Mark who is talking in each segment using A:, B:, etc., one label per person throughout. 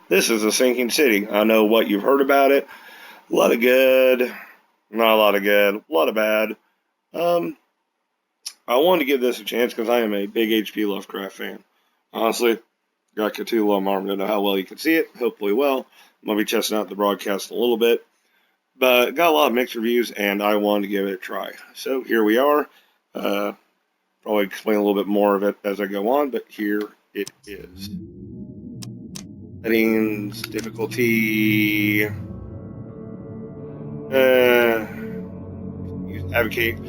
A: This is a sinking city. I know what you've heard about it. A lot of good, not a lot of good, a lot of bad. Um, I wanted to give this a chance because I am a big H.P. Lovecraft fan. Honestly, got Cthulhu on my arm. Don't know how well you can see it. Hopefully, well. I'm gonna be testing out the broadcast a little bit, but got a lot of mixed reviews, and I wanted to give it a try. So here we are. Probably explain a little bit more of it as I go on, but here it is. Settings, difficulty, advocate.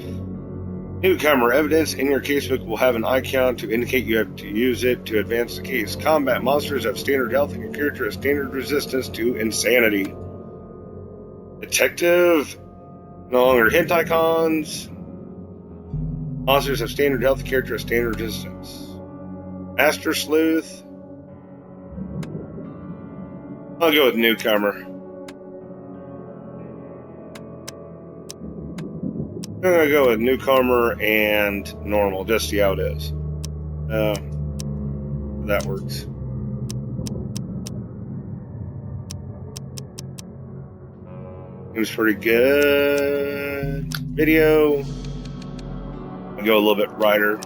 A: Newcomer evidence in your casebook will have an icon to indicate you have to use it to advance the case. Combat monsters have standard health and your character has standard resistance to insanity. Detective, no longer hint icons. Monsters have standard health, the character has standard resistance. Master Sleuth. I'll go with newcomer. I'm gonna go with newcomer and normal, just see how it is. That works. Seems pretty good. Video. I'll go a little bit brighter.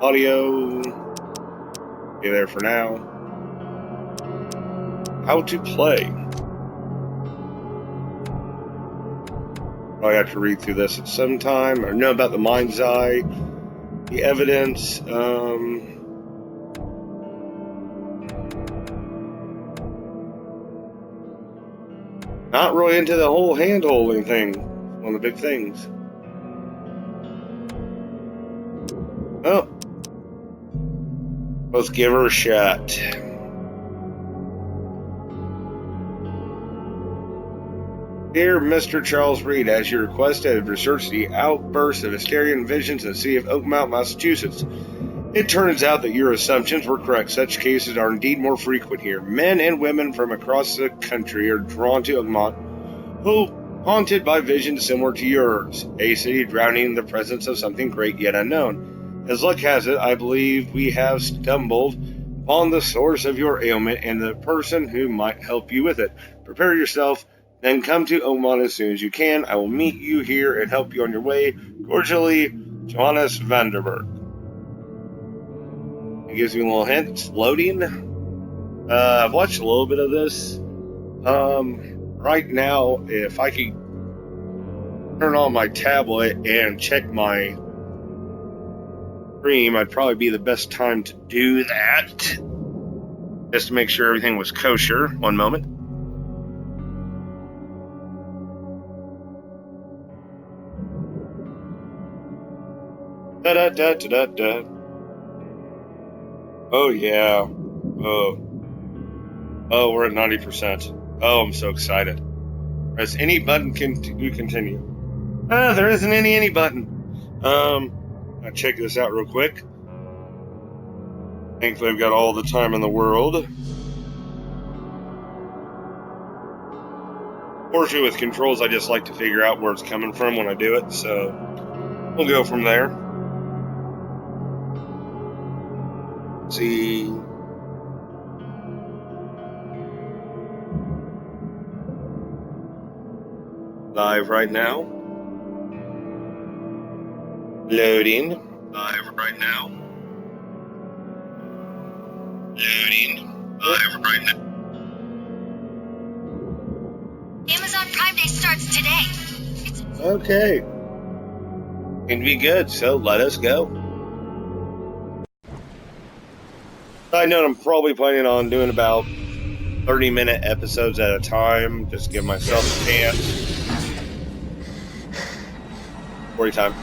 A: Audio. Be there for now. How to play. I have to read through this at some time. I know about the mind's eye, the evidence. Not really into the whole hand-holding thing. One of the big things. Oh. Let's give her a shot. Dear Mr. Charles Reed, as you requested, I have researched the outbursts of hysteria and visions in the city of Oakmount, Massachusetts. It turns out that your assumptions were correct. Such cases are indeed more frequent here. Men and women from across the country are drawn to Oakmont, haunted by visions similar to yours, a city drowning in the presence of something great yet unknown. As luck has it, I believe we have stumbled upon the source of your ailment and the person who might help you with it. Prepare yourself. Then come to Oakmont as soon as you can. I will meet you here and help you on your way. Cordially, Johannes Vanderberg. It gives me a little hint. It's loading. I've watched a little bit of this. Right now, if I could turn on my tablet and check my stream, I'd probably be the best time to do that. Just to make sure everything was kosher. One moment. Da-da-da-da-da-da. Oh, yeah. Oh, we're at 90%. Oh, I'm so excited. Press any button to continue. There isn't any button. I'll check this out real quick. Thankfully, I've got all the time in the world. Fortunately, with controls, I just like to figure out where it's coming from when I do it, so we'll go from there. See. Live right now. Loading. Live right now. Loading. Live right now.
B: Amazon Prime Day starts today.
A: Okay. Can be good, so let us go. I know I'm probably planning on doing about 30-minute episodes at a time, just to give myself a chance. 40 time.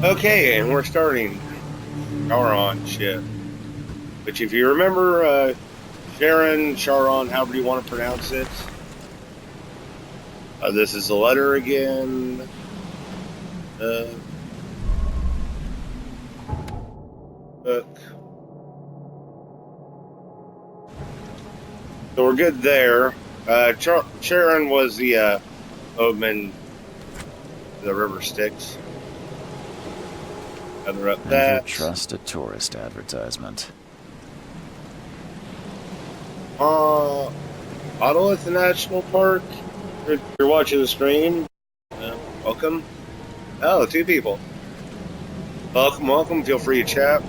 A: Okay, and we're starting Charon ship. Which, if you remember, Charon, however you want to pronounce it. This is the letter again. Book. So we're good there. Charon was the boatman. The river Styx. Cover up that.
C: Never trust a tourist advertisement.
A: Autolith National Park. You're watching the screen. Welcome. Oh, 2 people. Welcome, welcome. Feel free to chat.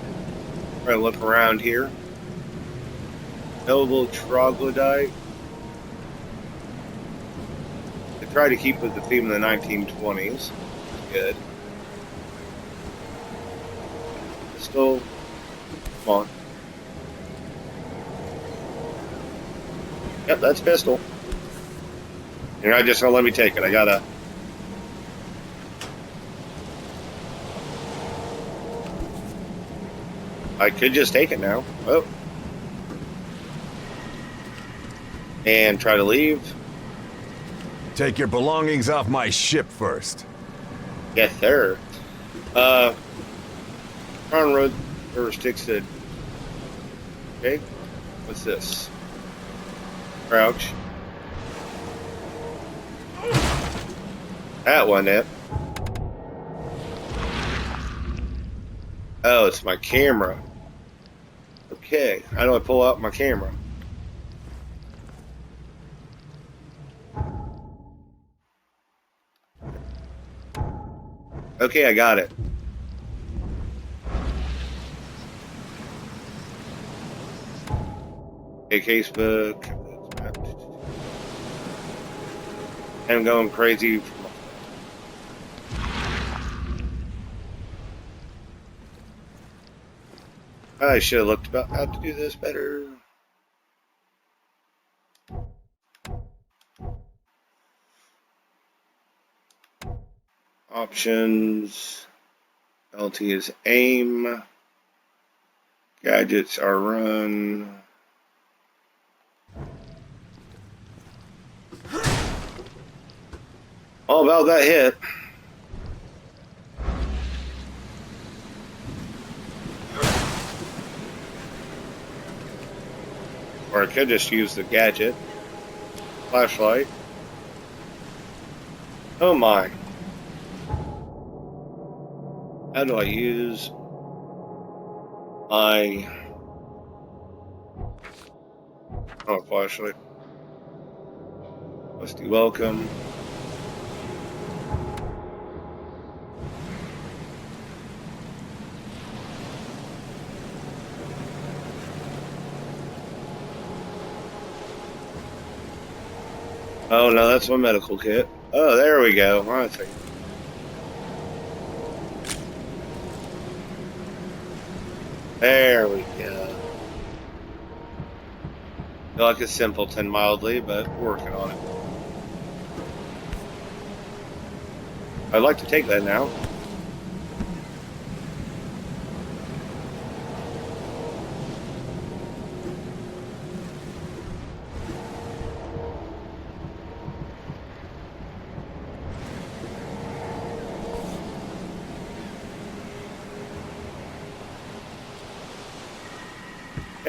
A: Try to look around here. Noble troglodyte. They try to keep with the theme of the 1920s. Good. Pistol. Come on. Yep, that's pistol. You're not just gonna let me take it. I could just take it now. Oh. And try to leave.
D: Take your belongings off my ship first.
A: Yes, sir. Charon Road River Styx said. Okay. What's this? Crouch. That one, it. Oh, it's my camera. Okay. How do I pull out my camera? Okay, I got it. Okay, casebook. I'm going crazy. I should have looked about how to do this better. Options. LT is aim. Gadgets are run. All about that hit. Or I could just use the gadget. Flashlight. Oh my. How do I use my flashlight? Rusty welcome. Oh no, that's my medical kit. Oh, there we go. I think. There we go. Feel like a simpleton mildly, but working on it. I'd like to take that now.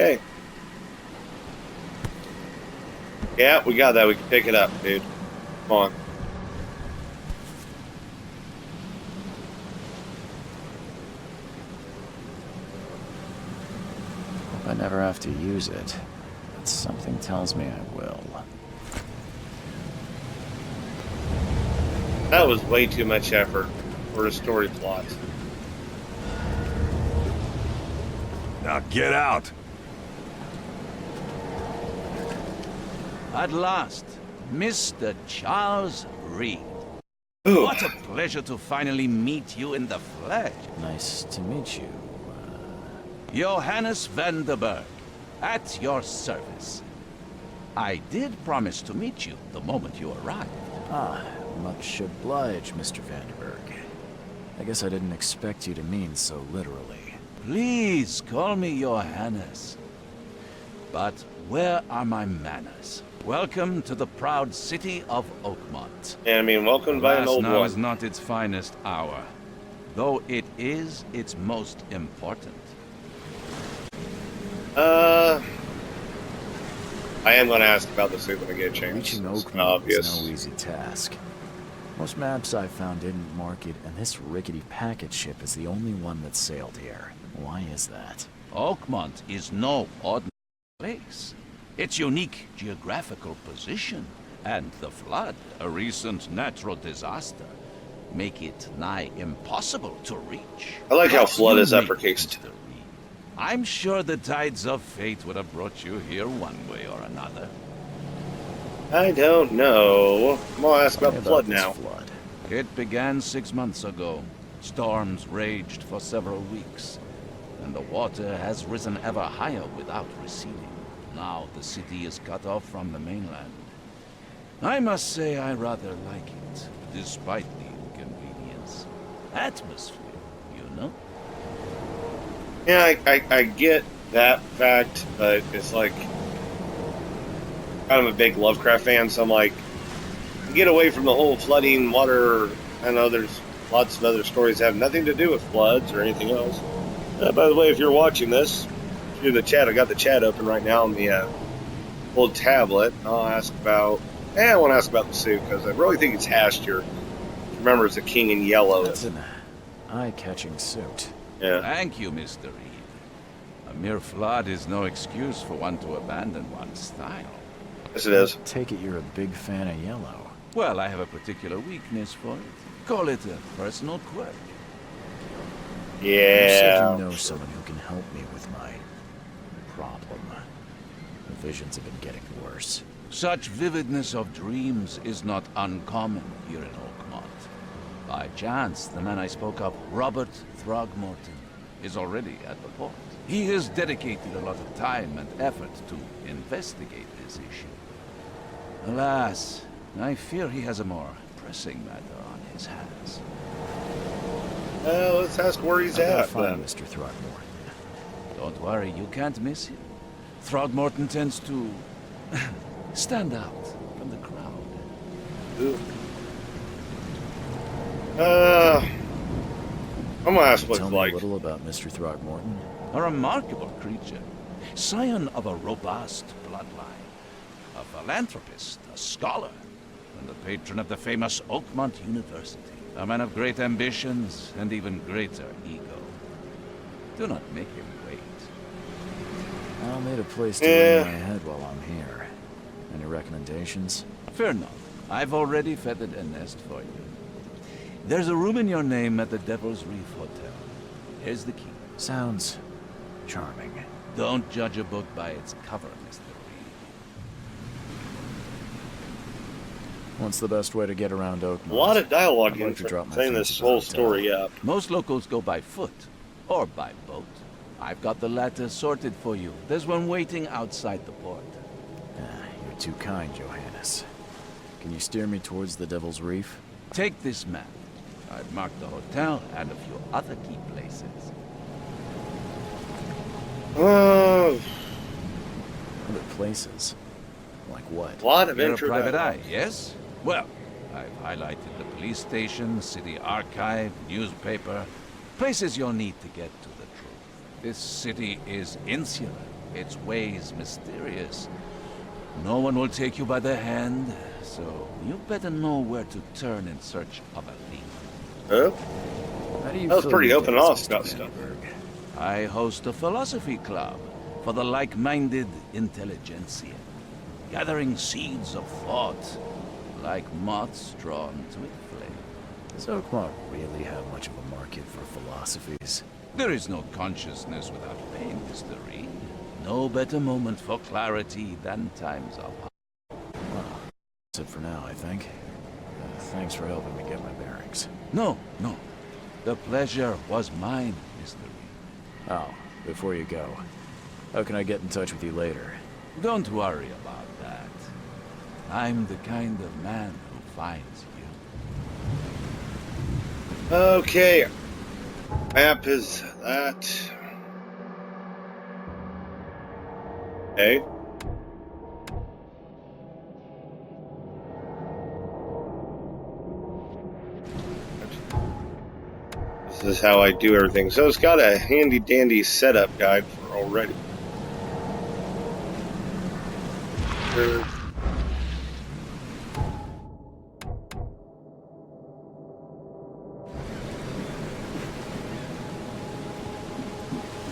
A: Okay. Yeah, we got that. We can pick it up, dude. Come on.
C: Hope I never have to use it, but something tells me I will.
A: That was way too much effort for a story plot.
D: Now get out.
E: At last, Mr. Charles Reed.
A: Ooh.
E: What a pleasure to finally meet you in the flesh.
C: Nice to meet you.
E: Johannes Vanderberg, at your service. I did promise to meet you the moment you arrived.
C: Ah, much obliged, Mr. Vanderberg. I guess I didn't expect you to mean so literally.
E: Please call me your Highness. But where are my manners? Welcome to the proud city of Oakmont.
A: And I mean, welcome by an
E: Alas,
A: old
E: now
A: one.
E: is not its finest hour, though it is its most important.
A: I am going to ask about the suit when I get a chance.
C: Reaching
A: It's
C: Oakmont
A: obvious.
C: is no easy task. Most maps I found didn't mark it, and this rickety packet ship is the only one that sailed here. Why is that?
E: Oakmont is no ordinary place. Its unique geographical position and the flood, a recent natural disaster, make it nigh impossible to reach.
A: I like how
E: But
A: flood
E: you
A: is
E: make
A: uppercased.
E: Mr. Reed. I'm sure the tides of fate would have brought you here one way or another.
A: I don't know. I'm going to ask about
C: Tell
A: the
C: me
A: flood
C: this
A: now.
C: flood.
E: It began 6 months ago. Storms raged for several weeks, and the water has risen ever higher without receding. Now the city is cut off from the mainland. I must say I rather like it, despite the inconvenience. Atmosphere, you know?
A: Yeah, I get that fact, but it's like, I'm a big Lovecraft fan, so I'm like, get away from the whole flooding, water. I know there's lots of other stories that have nothing to do with floods or anything else. By the way, if you're watching this, through the chat, I got the chat open right now on the old tablet. I'll ask about, I want to ask about the suit, because I really think it's Hastur. Remember, it's a king in yellow.
C: That's an eye-catching suit.
A: Yeah.
E: Thank you, Mr. Reed. A mere flood is no excuse for one to abandon one's style.
A: Yes, it is.
C: Take it you're a big fan of yellow.
E: Well, I have a particular weakness for it. Call it a personal quirk.
C: You said
A: Yeah.
C: you know someone who can help me with my problem. The visions have been getting worse.
E: Such vividness of dreams is not uncommon here in Oakmont. By chance, the man I spoke of, Robert Throgmorton, is already at the port. He has dedicated a lot of time and effort to investigate this issue. Alas, I fear he has a more pressing matter on his hands.
A: Let's ask where he's
C: I gotta
A: at,
C: find
A: then.
C: Mr. Throgmorton.
E: Don't worry, you can't miss him. Throgmorton tends to stand out from the crowd.
A: I'm gonna ask
C: Could you
A: what
C: tell
A: it's
C: me
A: like.
C: a little about Mr. Throgmorton?
E: A remarkable creature, scion of a robust bloodline, a philanthropist, a scholar, and the patron of the famous Oakmont University. A man of great ambitions and even greater ego. Do not make him wait.
C: I'll need a place to
A: Yeah.
C: lay my head while I'm here. Any recommendations?
E: Fear not. I've already feathered a nest for you. There's a room in your name at the Devil's Reef Hotel. Here's the key.
C: Sounds charming.
E: Don't judge a book by its cover, Mr. Reed.
C: What's the best way to get around Oakmont?
A: A lot of dialogue
C: I'd
A: in
C: like to drop my
A: saying
C: feet
A: this
C: at the
A: whole
C: hotel.
A: story up.
E: Most locals go by foot or by boat. I've got the latter sorted for you. There's one waiting outside the port.
C: You're too kind, Johannes. Can you steer me towards the Devil's Reef?
E: Take this map. I've marked the hotel and a few other key places.
A: A
C: Other places? Like what?
A: lot of
E: You're a
A: intro
E: private
A: dialogue.
E: eye, yes? Well, I've highlighted the police station, city archive, newspaper, places you'll need to get to the truth. This city is insular, its ways mysterious. No one will take you by the hand, so you better know where to turn in search of a lead.
A: Huh?
C: How do you
A: That was
C: fill
A: pretty
C: your
A: open
C: days,
A: off
C: Mr.
A: about stuff.
C: Vandenberg?
E: I host a philosophy club for the like-minded intelligentsia, gathering seeds of thought like moths drawn to a flame.
C: Does Oakmont really have much of a market for philosophies?
E: There is no consciousness without pain, Mr. Reed. No better moment for clarity than times of
C: Well, that's it for now, I think. Thanks for helping me get my bearings.
E: No. The pleasure was mine, Mr. Reed.
C: Oh, before you go, how can I get in touch with you later?
E: Don't worry about that. I'm the kind of man who finds you.
A: Okay. Map is that. Okay. This is how I do everything. So it's got a handy dandy setup guide for already. A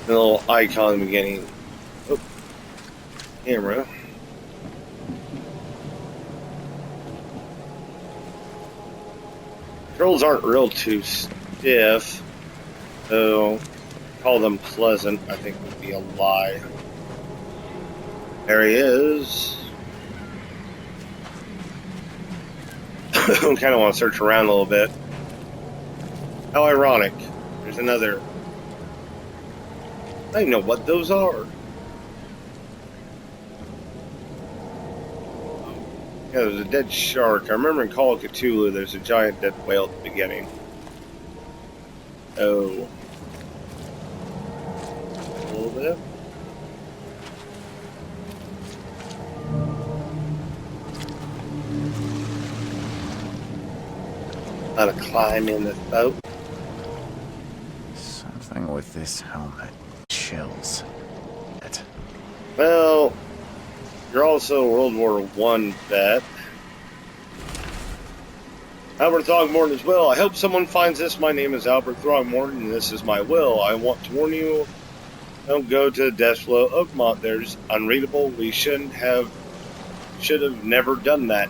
A: little icon in the beginning. Oh, camera. Controls aren't real too stiff, so call them pleasant, I think would be a lie. There he is. I kind of want to search around a little bit. How ironic. There's another. I don't know what those are. Yeah, there's a dead shark. I remember in Call of Cthulhu, there's a giant dead whale at the beginning. Oh. A little bit. How to climb in this boat.
C: Something with this helmet. Chills.
A: Well, you're also a World War I vet. Albert Throgmorton as well. I hope someone finds this. My name is Albert Throgmorton, and this is my will. I want to warn you, don't go to Deathflow Oakmont. There's unreadable. We should have never done that.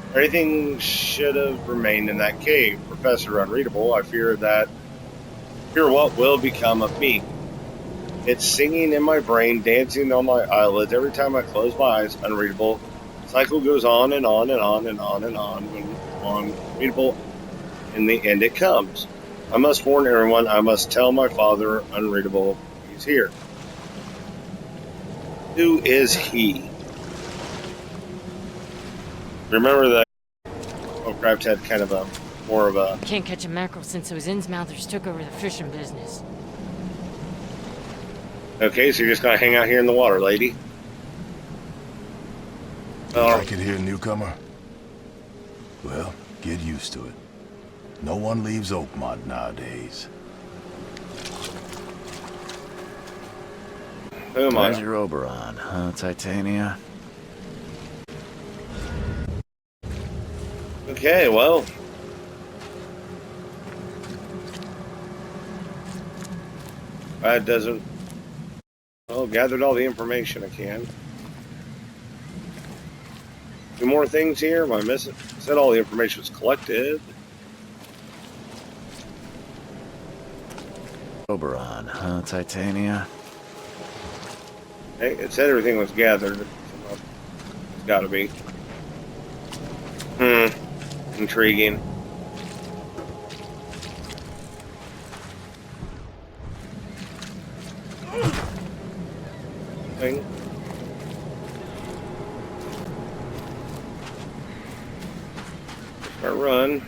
A: Everything should have remained in that cave. Professor Unreadable, I fear what will become of me. It's singing in my brain, dancing on my eyelids. Every time I close my eyes, Unreadable. The cycle goes on and on and on and on and on. When Unreadable, in the end it comes. I must warn everyone. I must tell my father, Unreadable, he's here. Who is he? Remember that Lovecraft had kind of a more of a.
F: Can't catch a mackerel since those Innsmouthers took over the fishing business.
A: Okay, so you're just gonna hang out here in the water, lady.
D: Like it here, newcomer? Well, get used to it. No one leaves Oakmont nowadays.
A: Who am I?
C: Pleasure Oberon, huh, Titania?
A: Okay, well. That doesn't. Well, gathered all the information I can. Two more things here. Am I missing? Said all the information was collected.
C: Oberon, huh, Titania?
A: Hey, it said everything was gathered. It's gotta be. Intriguing. Thing. Start run.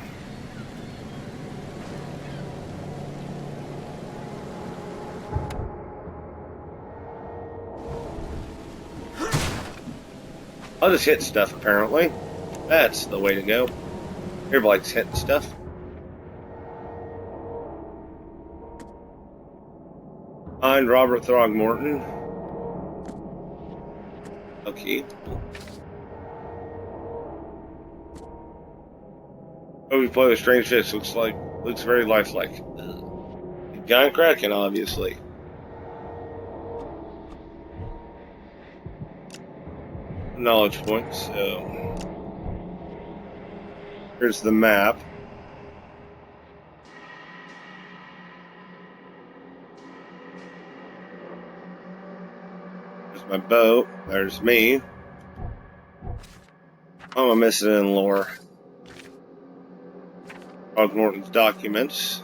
A: I'll just hit stuff, apparently. That's the way to go. Everybody likes hitting stuff. Find Robert Throgmorton. Okay. Oh, we play with strange fish. Looks very lifelike. Giant Kraken, obviously. Knowledge point, so here's the map. There's my boat. There's me. Oh, I'm missing in lore. Throgmorton's documents.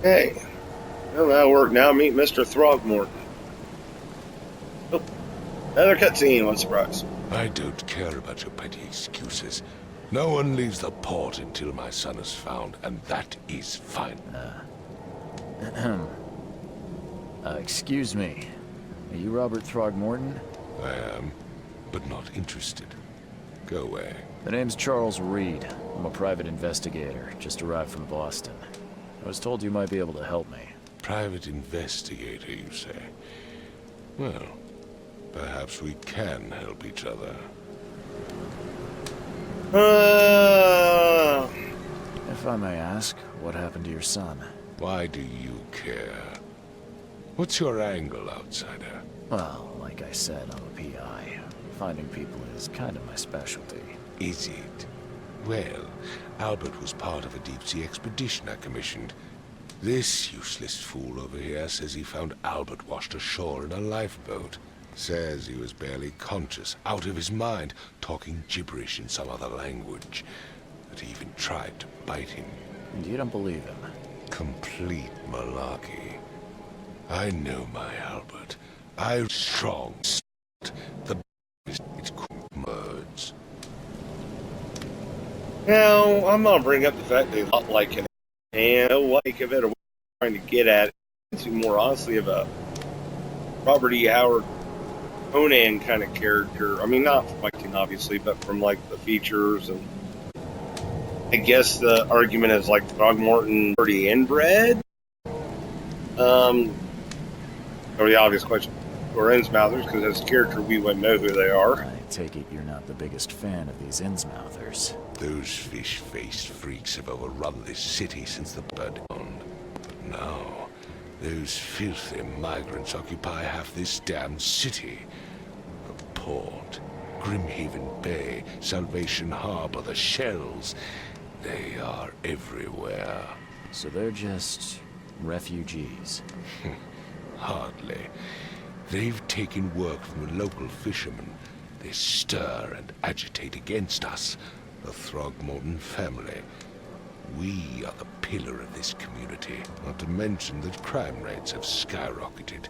A: Hey, well, that'll work now. Meet Mr. Throgmorton. Another cutscene, what surprise.
G: I don't care about your petty excuses. No one leaves the port until my son is found, and that is fine.
C: Excuse me. Are you Robert Throgmorton?
G: I am, but not interested. Go away.
C: The name's Charles Reed. I'm a private investigator, just arrived from Boston. I was told you might be able to help me.
G: Private investigator, you say? Well, perhaps we can help each other.
C: If I may ask, what happened to your son?
G: Why do you care? What's your angle, outsider?
C: Well, like I said, I'm a PI. Finding people is kind of my specialty.
G: Is it? Well, Albert was part of a deep-sea expedition I commissioned. This useless fool over here says he found Albert washed ashore in a lifeboat. Says he was barely conscious, out of his mind, talking gibberish in some other language. That he even tried to bite him.
C: And you don't believe him?
G: Complete malarkey. I know my Albert. I'm strong. The it's words.
A: Now, I'm gonna bring up the fact they not like it, and no like of it, or what I'm trying to get at it, to more honestly of a Robert E. Howard Conan kind of character. I mean, not from fighting, obviously, but from like the features, and I guess the argument is like Throgmorton pretty inbred. Or the obvious question, or Innsmouthers, because as a character we wouldn't know who they are.
C: I take it you're not the biggest fan of these Innsmouthers.
G: Those fish-faced freaks have overrun this city since the bird owned. But now, those filthy migrants occupy half this damned city. The port, Grimhaven Bay, Salvation Harbor, the Shells, they are everywhere.
C: So they're just refugees.
G: Hardly. They've taken work from the local fishermen. They stir and agitate against us, the Throgmorton family. We are the pillar of this community, not to mention that crime rates have skyrocketed.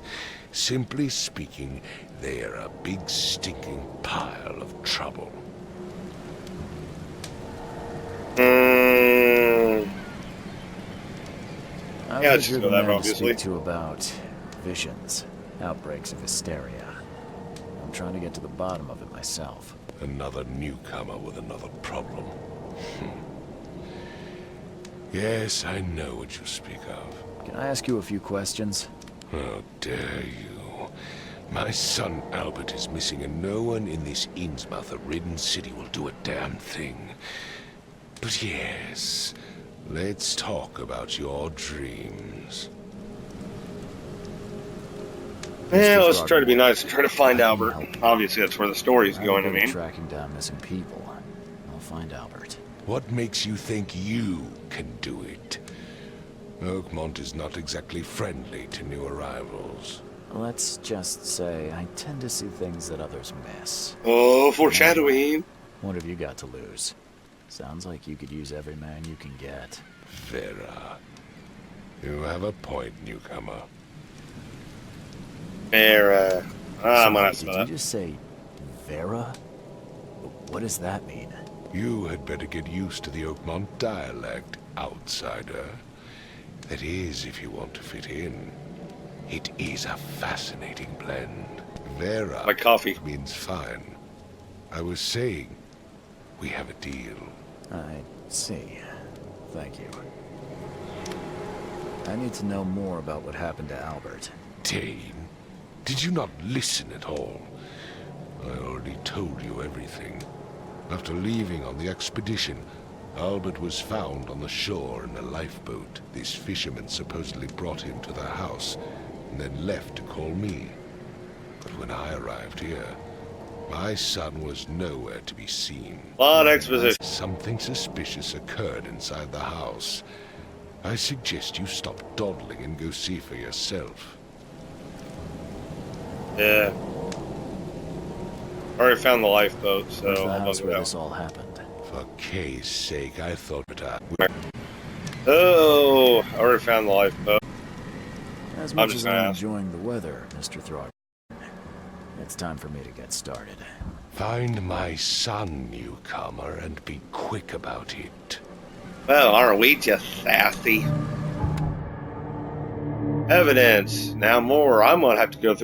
G: Simply speaking, they are a big stinking pile of trouble.
C: I
A: Yeah,
C: was
A: just
C: your
A: know that,
C: man to
A: obviously.
C: speak to about visions, outbreaks of hysteria. I'm trying to get to the bottom of it myself.
G: Another newcomer with another problem. Yes, I know what you speak of.
C: Can I ask you a few questions?
G: How dare you? My son Albert is missing, and no one in this Innsmouth-ridden city will do a damn thing. But yes, let's talk about your dreams.
A: Yeah, let's try to be nice and try to find Albert. Obviously, that's where the story's going, I
C: I'm good at
A: mean.
C: tracking down missing people. I'll find Albert.
G: What makes you think you can do it? Oakmont is not exactly friendly to new arrivals.
C: Let's just say I tend to see things that others miss.
A: Oh, foreshadowing.
C: What have you got to lose? Sounds like you could use every man you can get.
G: Vera. You have a point, newcomer.
A: There, I'm gonna
C: Did
A: ask
C: you just say Vera? What does that mean?
G: You had better get used to the Oakmont dialect, outsider. That is, if you want to fit in. It is a fascinating blend. Vera
A: like coffee.
G: means fine. I was saying, we have a deal.
C: I see. Thank you. I need to know more about what happened to Albert.
G: Dane, did you not listen at all? I already told you everything. After leaving on the expedition, Albert was found on the shore in a lifeboat. These fishermen supposedly brought him to their house, and then left to call me. But when I arrived here, my son was nowhere to be seen.
A: A lot of exposition.
G: Something suspicious occurred inside the house. I suggest you stop dawdling and go see for yourself.
A: Yeah. Already found the lifeboat, so
C: Where's the
A: I'll
C: house
A: bug it
C: where
A: out.
C: this all happened?
G: For Kay's sake, I thought that
A: Oh, I already found the lifeboat.
C: As
A: I'm
C: much
A: just
C: as
A: gonna
C: I'm
A: ask.
C: enjoying the weather, Mr. Throg, It's time for me to get started.
G: Find my son, newcomer, and be quick about it.
A: Well, aren't we just sassy? Evidence. Now more. I'm gonna have to go through